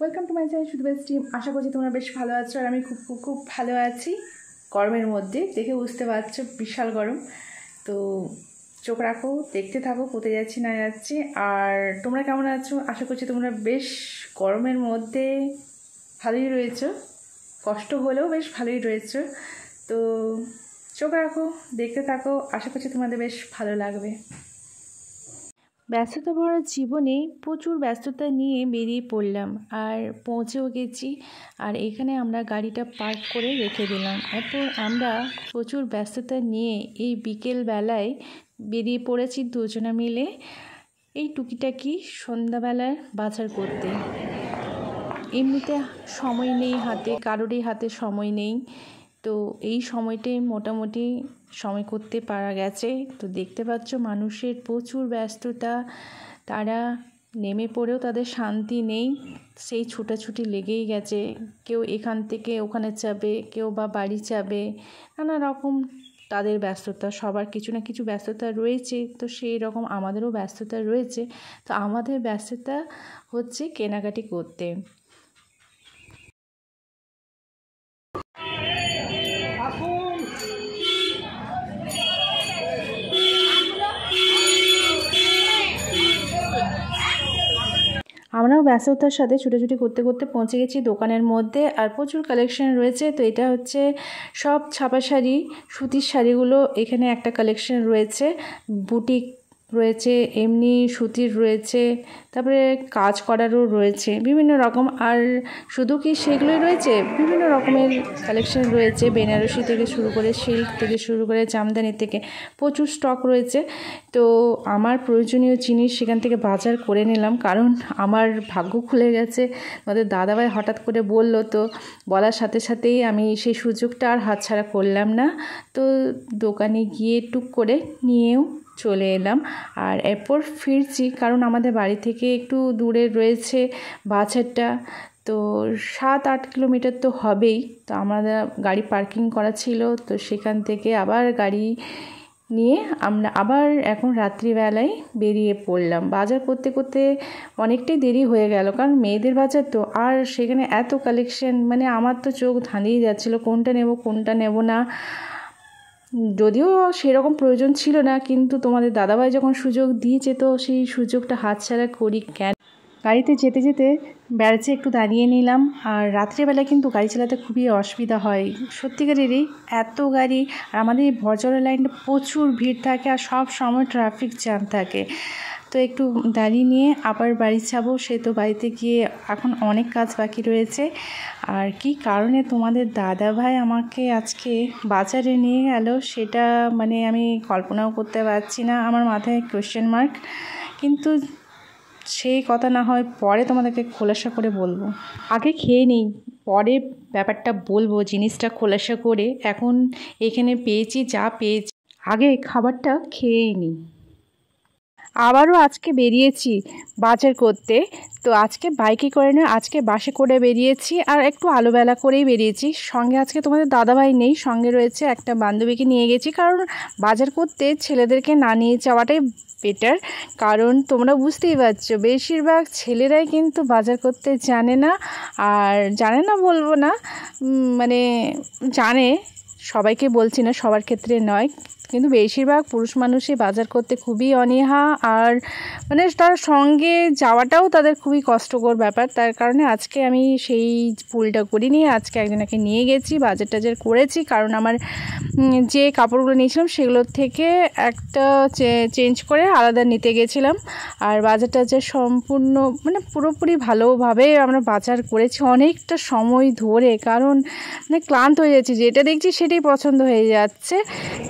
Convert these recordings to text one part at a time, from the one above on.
Welcome to my channel শুধু best team. আশা করছি তোমরা বেশ ভালো আছো আর আমি খুব খুব খুব ভালো আছি। গরমের মধ্যে দেখে বুঝতে পারছো বিশাল গরম। তো চোখ রাখো, দেখতে থাকো কোথায় যাচ্ছি না যাচ্ছি। আর তোমরা কেমন আছো? আশা করছি তোমরা বেশ গরমের মধ্যে ভালোই রয়েছো, কষ্ট হলেও বেশ ভালোই রয়েছো। তো চোখ রাখো, দেখতে থাকো, আশা করছি তোমাদের বেশ ভালো লাগবে। ব্যস্ততা ভরা জীবনে প্রচুর ব্যস্ততা নিয়ে বেরিয়ে পড়লাম আর পৌঁছেও গেছি। আর এখানে আমরা গাড়িটা পার্ক করে রেখে দিলাম। এরপর আমরা প্রচুর ব্যস্ততা নিয়ে এই বিকেলবেলায় বেরিয়ে পড়েছি দুজনে মিলে এই টুকিটাকি সন্ধ্যাবেলার বাজার করতে। এমনিতে সময় নেই হাতে, কারোরই হাতে সময় নেই। তো এই সময়টাই মোটামুটি সময় করতে পারা গেছে। তো দেখতে পাচ্ছ মানুষের প্রচুর ব্যস্ততা, তারা নেমে পড়েও তাদের শান্তি নেই, সেই ছুটাছুটি লেগেই গেছে। কেউ এখান থেকে ওখানে যাবে, কেউ বা বাড়ি যাবে, নানা রকম তাদের ব্যস্ততা, সবার কিছু না কিছু ব্যস্ততা রয়েছে। তো সেই রকম আমাদেরও ব্যস্ততা রয়েছে। তো আমাদের ব্যস্ততা হচ্ছে কেনাকাটি করতে। আমরাও ব্যস্ততার সাথে ছুটোছুটি করতে করতে পৌঁছে গেছি দোকানের মধ্যে। আর প্রচুর কালেকশন রয়েছে। তো এটা হচ্ছে সব ছাপা শাড়ি, সুতির শাড়িগুলো এখানে একটা কালেকশন রয়েছে। বুটিক রয়েছে, এমনি সুতির রয়েছে, তারপরে কাজ করারও রয়েছে বিভিন্ন রকম। আর শুধু কি সেগুলোই রয়েছে, বিভিন্ন রকমের কালেকশন রয়েছে, বেনারসি থেকে শুরু করে, সিল্ক থেকে শুরু করে, জামদানি থেকে প্রচুর স্টক রয়েছে। তো আমার প্রয়োজনীয় জিনিস সেখান থেকে বাজার করে নিলাম, কারণ আমার ভাগ্য খুলে গেছে। আমাদের দাদাভাই হঠাৎ করে বললো, তো বলার সাথে সাথেই আমি সেই সুযোগটা আর হাতছাড়া করলাম না। তো দোকানে গিয়ে টুক করে নিয়েও চলে এলাম। আর এরপর ফিরছি, কারণ আমাদের বাড়ি থেকে একটু দূরে রয়েছে বাজারটা। তো 7-8 কিলোমিটার তো হবেই। তো আমাদের গাড়ি পার্কিং করা ছিল, তো সেখান থেকে আবার গাড়ি নিয়ে আমরা আবার এখন রাত্রিবেলায় বেরিয়ে পড়লাম। বাজার করতে করতে অনেকটাই দেরি হয়ে গেল, কারণ মেয়েদের বাজার তো। আর সেখানে এত কালেকশন, মানে আমার তো চোখ ধাঁধিয়ে যাচ্ছিলো কোনটা নেব কোনটা নেব না। যদিও সেরকম প্রয়োজন ছিল না, কিন্তু তোমাদের দাদাভাই যখন সুযোগ দিয়েছে, তো সেই সুযোগটা হাতছাড়া করি কেন। গাড়িতে যেতে যেতে ব্যারেজে একটু দাঁড়িয়ে নিলাম। আর রাত্রিবেলায় কিন্তু গাড়ি চালাতে খুবই অসুবিধা হয়, সত্যিকারেরই এত গাড়ি। আর আমাদের এই বড়জোড়া লাইনটা প্রচুর ভিড় থাকে আর সব সময় ট্রাফিক জ্যাম থাকে। তো একটু দাঁড়িয়ে নিয়ে আবার বাড়ি যাবো। সে তো বাড়িতে গিয়ে এখন অনেক কাজ বাকি রয়েছে। আর কি কারণে তোমাদের দাদাভাই আমাকে আজকে বাজারে নিয়ে গেল, সেটা মানে আমি কল্পনাও করতে পারছি না। আমার মাথায় কোয়েশ্চেন মার্ক। কিন্তু সেই কথা না হয় পরে তোমাদেরকে খোলাসা করে বলবো। আগে খেয়ে নিই, পরে ব্যাপারটা বলবো জিনিসটা খোলাসা করে। এখন এখানে পেয়েছি যা পেয়েছি, আগে খাবারটা খেয়েই নিই। আবারও আজকে বেরিয়েছি বাজার করতে। তো আজকে বাইকে করে না, আজকে বাসে করে বেরিয়েছি। আর একটু আলোবেলা করেই বেরিয়েছি। সঙ্গে আজকে তোমাদের দাদাভাই নেই, সঙ্গে রয়েছে একটা বান্ধবীকে নিয়ে গেছি। কারণ বাজার করতে ছেলেদেরকে না নিয়ে যাওয়াটাই বেটার। কারণ তোমরা বুঝতেই পারছো, বেশিরভাগ ছেলেরাই কিন্তু বাজার করতে জানে না। আর জানে না বলবো না, মানে জানে, সবাইকে বলছি না, সবার ক্ষেত্রে নয়, কিন্তু বেশিরভাগ পুরুষ মানুষই বাজার করতে খুবই অনীহা। আর মানে তার সঙ্গে যাওয়াটাও তাদের খুবই কষ্টকর ব্যাপার। তার কারণে আজকে আমি সেই ভুলটা করিনি, আজকে একজনকে নিয়ে গেছি, বাজার টাজার করেছি। কারণ আমার যে কাপড়গুলো নিয়েছিলাম সেগুলোর থেকে একটা চেঞ্জ করে আলাদা নিতে গেছিলাম। আর বাজার টাজার সম্পূর্ণ মানে পুরোপুরি ভালোভাবে আমরা বাজার করেছি অনেকটা সময় ধরে, কারণ মানে ক্লান্ত হয়ে যাচ্ছি, যেটা দেখছি সেটাই পছন্দ হয়ে যাচ্ছে।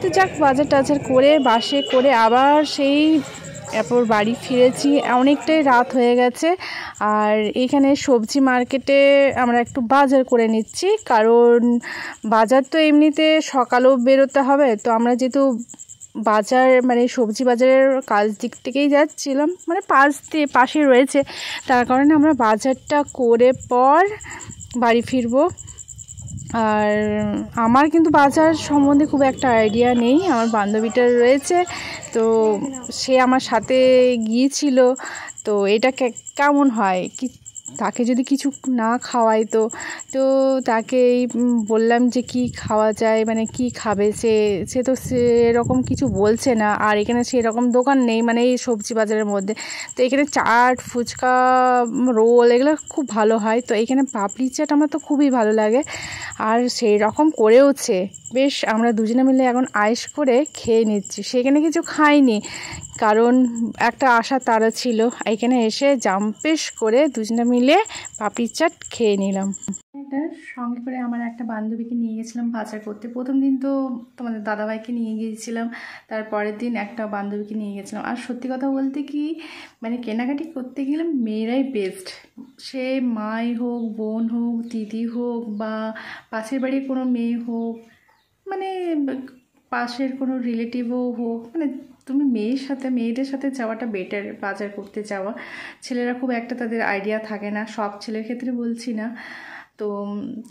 তো যাক, বাজার টাজার করে বাসে করে আবার সেই এরপর বাড়ি ফিরেছি। অনেকটাই রাত হয়ে গেছে। আর এখানে সবজি মার্কেটে আমরা একটু বাজার করে নিচ্ছি, কারণ বাজার তো এমনিতে সকালেও বেরোতে হবে। তো আমরা যেহেতু বাজার মানে সবজি বাজারের কাজ দিক থেকেই যাচ্ছিলাম, মানে পাশে রয়েছে, তার কারণে আমরা বাজারটা করে পর বাড়ি ফিরবো। আর আমার কিন্তু বাজার সম্বন্ধে খুব একটা আইডিয়া নেই, আমার বান্ধবীটার রয়েছে। তো সে আমার সাথে গিয়েছিল। তো এটা কেমন হয় কি, তাকে যদি কিছু না খাওয়াই তো তো তাকে বললাম যে কি খাওয়া যায়, মানে কি খাবে, সে তো সেরকম কিছু বলছে না। আর এখানে সেরকম দোকান নেই মানে এই সবজি বাজারের মধ্যে। তো এখানে চাট, ফুচকা, রোল এগুলো খুব ভালো হয়। তো এখানে পাপড়ি চাট আমার তো খুবই ভালো লাগে, আর সেই রকম করেওছে। বেশ আমরা দুজনে মিলে এখন আয়েশ করে খেয়ে নিচ্ছি। সেখানে কিছু খাইনি কারণ একটা আশা তাড়া ছিল। এখানে এসে জাম্পেশ করে দুজনে মিলে পাপড়ি চাট খেয়ে নিলাম। এটা সঙ্গে করে আমার একটা বান্ধবীকে নিয়ে গেছিলাম বাজার করতে। প্রথম দিন তো তোমাদের দাদাভাইকে নিয়ে গিয়েছিলাম, তারপরের দিন একটা বান্ধবীকে নিয়ে গেছিলাম। আর সত্যি কথা বলতে কি, মানে কেনাকাটি করতে গেলে মেয়েরাই বেস্ট। সে মাই হোক, বোন হোক, দিদি হোক, বা পাশের বাড়ির কোনো মেয়ে হোক, মানে পাশের কোনো রিলেটিভও হোক, মানে তুমি মেয়েদের সাথে যাওয়াটা বেটার বাজার করতে যাওয়া। ছেলেরা খুব একটা তাদের আইডিয়া থাকে না, সব ছেলের ক্ষেত্রে বলছি না। তো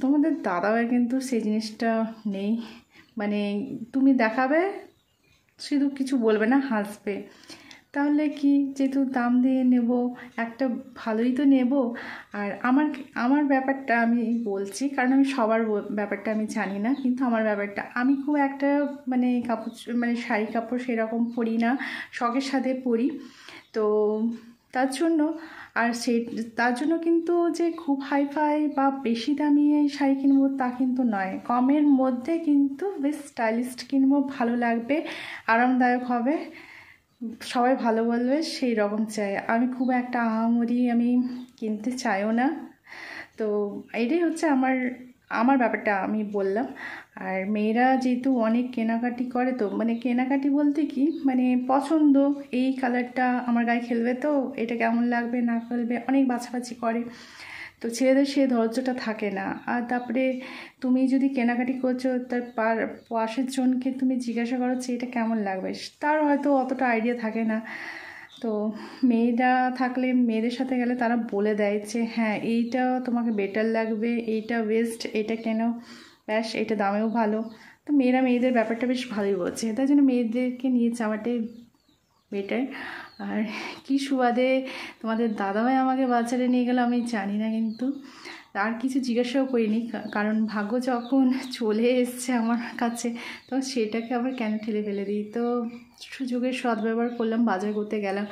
তোমাদের দাদাভাই কিন্তু সেই জিনিসটা নেই, মানে তুমি দেখাবে শুধু কিছু বলবে না, হাসবে। তাহলে কি, যেহেতু দাম দিয়ে নেব একটা ভালোই তো নেব। আর আমার ব্যাপারটা আমি বলছি, কারণ আমি সবার ব্যাপারটা আমি জানি না, কিন্তু আমার ব্যাপারটা আমি খুব একটা মানে কাপড়, মানে শাড়ি কাপড় সেরকম পরি না, শখের সাথে পরি। তো তার জন্য, আর তার জন্য কিন্তু যে খুব হাইফাই বা বেশি দামি শাড়ি কিনবো তা কিন্তু নয়, কমের মধ্যে কিন্তু বেশ স্টাইলিস্ট কিনবো, ভালো লাগবে, আরামদায়ক হবে, সবাই ভালো বলবে, সেই রকম চাই। আমি খুব একটা আহামরি আমি কিনতে চাইও না। তো এটাই হচ্ছে আমার ব্যাপারটা আমি বললাম। আর মেয়েরা যেহেতু অনেক কেনাকাটি করে, তো মানে কেনাকাটি বলতে কি, মানে পছন্দ, এই কালারটা আমার গায়ে খেলবে, তো এটা কেমন লাগবে না খেলবে, অনেক বাছাবাছি করে। তো ছেলেদের সে ধৈর্যটা থাকে না। আর তারপরে তুমি যদি কেনাকাটি করছো, তার পাশের জনকে তুমি জিজ্ঞাসা করো যে এটা কেমন লাগবে, তার হয়তো অতটা আইডিয়া থাকে না। তো মেয়েরা থাকলে, মেয়েদের সাথে গেলে তারা বলে দেয় যে হ্যাঁ এইটা তোমাকে বেটার লাগবে, এইটা বেস্ট, এটা কেন, ব্যাস এটা দামেও ভালো। তো মেয়েরা মেয়েদের ব্যাপারটা বেশ ভালোই বোঝে, তাই জন্য মেয়েদেরকে নিয়ে যাওয়াটাই বেটার। আর কি সুবাদে তোমাদের দাদাভাই আমাকে বাজারে নিয়ে গেল আমি জানি না, কিন্তু আর কিছু জিজ্ঞাসাও করিনি, কারণ ভাগ্য যখন চলে এসছে আমার কাছে, তো সেটাকে আবার কেন ঠেলে ফেলে দিই। তো সুযোগের সদ্ব্যবহার করলাম, বাজার করতে গেলাম।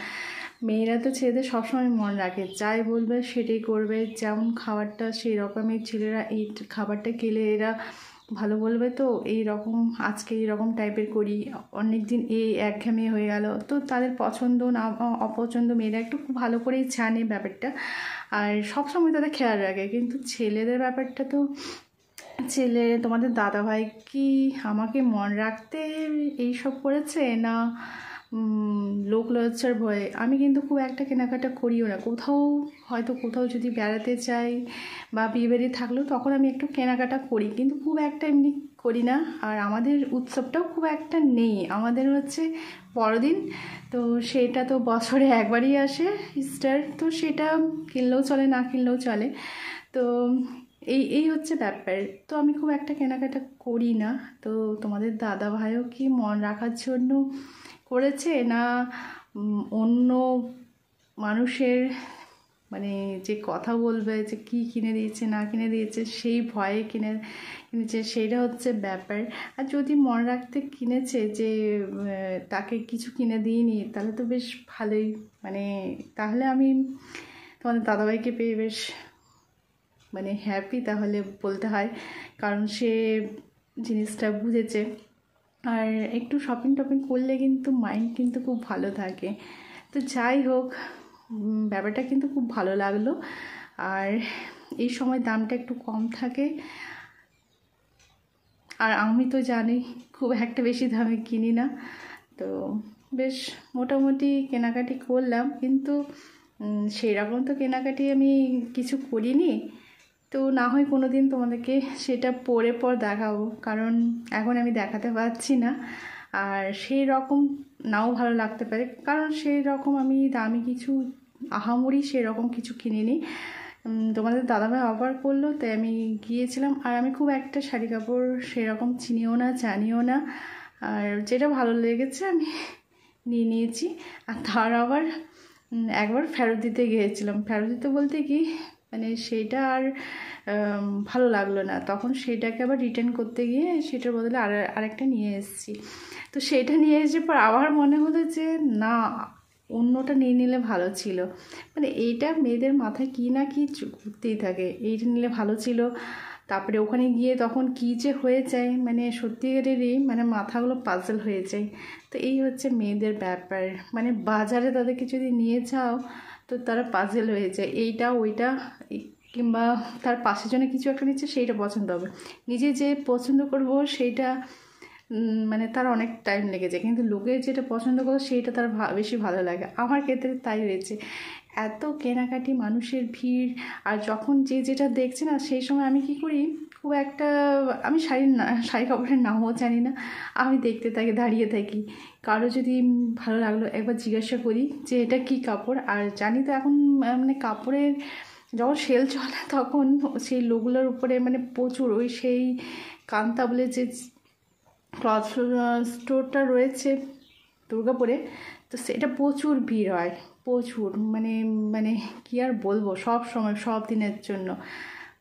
মেয়েরা তো ছেলেদের সবসময় মন রাখে, যাই বলবে সেটাই করবে, যেমন খাবারটা সেই রকমের, ছেলেরা এই খাবারটা খেলে এরা ভালো বলবে, তো এই রকম আজকে এই রকম টাইপের করি, অনেক দিন এই একঘেয়েমি হয়ে গেল। তো তাদের পছন্দ না অপছন্দ মেয়েরা একটু খুব ভালো করেই জানে ব্যাপারটা, আর সবসময় তাদের খেয়াল রাখে। কিন্তু ছেলেদের ব্যাপারটা তো, তোমাদের দাদাভাই কি আমাকে মন রাখতে এইসব করেছে না লোক লজ্জার ভয়ে? আমি কিন্তু খুব একটা কেনাকাটা করিও না, কোথাও যদি বেড়াতে যাই বা বিয়েবাড়ি থাকলেও তখন আমি একটু কেনাকাটা করি, কিন্তু খুব একটা এমনি করি না। আর আমাদের উৎসবটাও খুব একটা নেই, আমাদের হচ্ছে বড়দিন, তো সেটা তো বছরে একবারই আসে, ইস্টার, তো সেটা কিনলেও চলে না কিনলেও চলে। তো এই হচ্ছে ব্যাপার। তো আমি খুব একটা কেনাকাটা করি না। তো তোমাদের দাদাভাইও কি মন রাখার জন্য করেছে না অন্য মানুষের মানে যে কথা বলবে যে কি কিনে দিয়েছে না কিনে দিয়েছে সেই ভয়ে কিনেছে, সেইটা হচ্ছে ব্যাপার। আর যদি মন রাখতে কিনেছে যে তাকে কিছু কিনে দিইনি, তাহলে তো বেশ ভালোই, মানে তাহলে আমি তোমাদের দাদাভাইকে পেয়ে বেশ মানে হ্যাপি তাহলে বলতে হয়, কারণ সে জিনিসটা বুঝেছে। আর একটু শপিং টপিং করলে কিন্তু মাইন্ড কিন্তু খুব ভালো থাকে। তো যাই হোক, ব্যাপারটা কিন্তু খুব ভালো লাগলো। আর এই সময় দামটা একটু কম থাকে, আর আমি তো জানি খুব একটা বেশি দামে কিনি না। তো বেশ মোটামুটি কেনাকাটি করলাম, কিন্তু সেই রকম তো কেনাকাটি আমি কিছু করিনি। তো না হয় কোনো দিন তোমাদেরকে সেটা পরে পর দেখাবো, কারণ এখন আমি দেখাতে পারছি না। আর সেই রকম নাও ভালো লাগতে পারে, কারণ সেই রকম আমি দামি কিছু আহামরি সেরকম কিছু কিনিনি। তোমাদের দাদাভাই অফার করলো তাই আমি গিয়েছিলাম। আর আমি খুব একটা শাড়ি কাপড় সেরকম চিনিও না, জানিও না, আর যেটা ভালো লেগেছে আমি নিয়ে নিয়েছি। আর তার আবার একবার ফেরত দিতে গিয়েছিলাম, ফেরত দিতে বলতে কি মানে সেইটা আর ভালো লাগলো না, তখন সেইটাকে আবার রিটার্ন করতে গিয়ে সেটার বদলে আরেকটা নিয়ে এসেছি। তো সেইটা নিয়ে এসে পর আবার মনে হলো যে না, অন্যটা নিয়ে নিলে ভালো ছিল। মানে এইটা মেয়েদের মাথায় কী না কি ঘুরতেই থাকে, এইটা নিলে ভালো ছিল। তারপরে ওখানে গিয়ে তখন কী যে হয়ে যায়, মানে সত্যিকারেরই মানে মাথাগুলো পাজল হয়ে যায়। তো এই হচ্ছে মেয়েদের ব্যাপার, মানে বাজারে তাদেরকে যদি নিয়ে যাও তো তারা পাজল হয়ে যায়, এইটা ওইটা কিংবা তার পাশের জন্য কিছু একটা নিচ্ছে সেইটা পছন্দ হবে, নিজে যে পছন্দ করবো সেইটা মানে তার অনেক টাইম লেগে যায়, কিন্তু লোকের যেটা পছন্দ করো সেইটা তার বেশি ভালো লাগে। আমার ক্ষেত্রে তাই হয়েছে, এত কেনাকাটি, মানুষের ভিড়, আর যখন যে যেটা দেখছে না সেই সময় আমি কি করি, খুব একটা আমি শাড়ি কাপড়ের নামও জানি না, আমি দেখতে থাকি, দাঁড়িয়ে থাকি। কারো যদি ভালো লাগলো একবার জিজ্ঞাসা করি যে এটা কি কাপড়, আর জানি তো এখন মানে কাপড়ের যখন সেল চলে তখন সেই লোকগুলোর উপরে মানে প্রচুর ওই সেই কান্তা বলে যে ক্লথ স্টোরটা রয়েছে দুর্গাপুরে, তো সেটা প্রচুর ভিড় হয়, প্রচুর মানে মানে কী আর বলবো, সব সময় সব দিনের জন্য।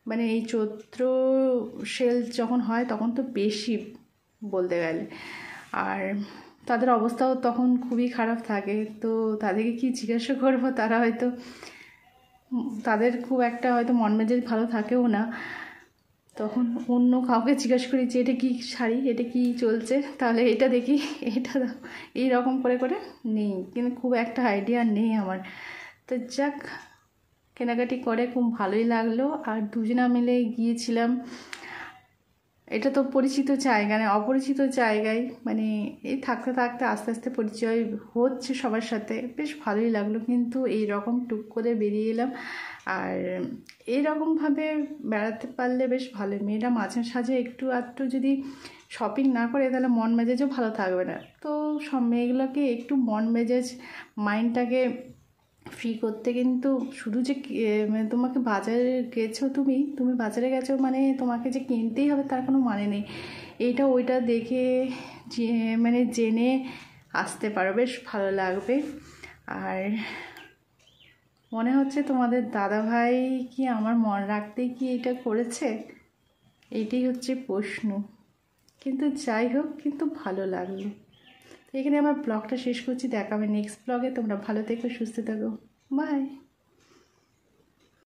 মানে এই চৈত্র সেল যখন হয় তখন তো বেশি বলতে গেলে, আর তাদের অবস্থাও তখন খুবই খারাপ থাকে। তো তাদেরকে কি জিজ্ঞাসা করবো, তারা হয়তো তাদের খুব একটা হয়তো মন মেজাজ ভালো থাকেও না, তখন অন্য কাউকে জিজ্ঞাসা করি যে এটা কী শাড়ি, এটা কি চলছে, তাহলে এটা দেখি, এটা এই রকম করে করে নেই, কিন্তু খুব একটা আইডিয়া নেই আমার। তো যাক, কেনাকাটি করে খুব ভালোই লাগলো, আর দুজনা মিলে গিয়েছিলাম। এটা তো পরিচিত জায়গা না, অপরিচিত জায়গায়, মানে এই থাকতে থাকতে আস্তে আস্তে পরিচয় হচ্ছে সবার সাথে, বেশ ভালোই লাগলো। কিন্তু এই রকম টুক করে বেরিয়ে এলাম, আর এইরকমভাবে বেড়াতে পারলে বেশ ভালো। মেয়েরা মাঝে সাঝে একটু আধটু যদি শপিং না করে তাহলে মন মেজাজও ভালো থাকবে না। তো সব মেয়েগুলোকে একটু মন মেজাজ, মাইন্ডটাকে ফ্রি করতে কিন্তু শুধু যে মানে তোমাকে বাজারে গেছো, তুমি বাজারে গেছো মানে তোমাকে যে কিনতেই হবে তার কোনো মানে নেই। এইটা ওইটা দেখে যে মানে জেনে আসতে পারো, বেশ ভালো লাগবে। আর মনে হচ্ছে তোমাদের দাদাভাই কি আমার মন রাখতেই কি এটা করেছে, এইটাই হচ্ছে প্রশ্ন। কিন্তু যাই হোক, কিন্তু ভালো লাগলো। এখানে আমার ব্লগটা শেষ করছি, দেখা হবে নেক্সট ব্লগে। তোমরা ভালো থেকো, সুস্থ থাকো, বাই।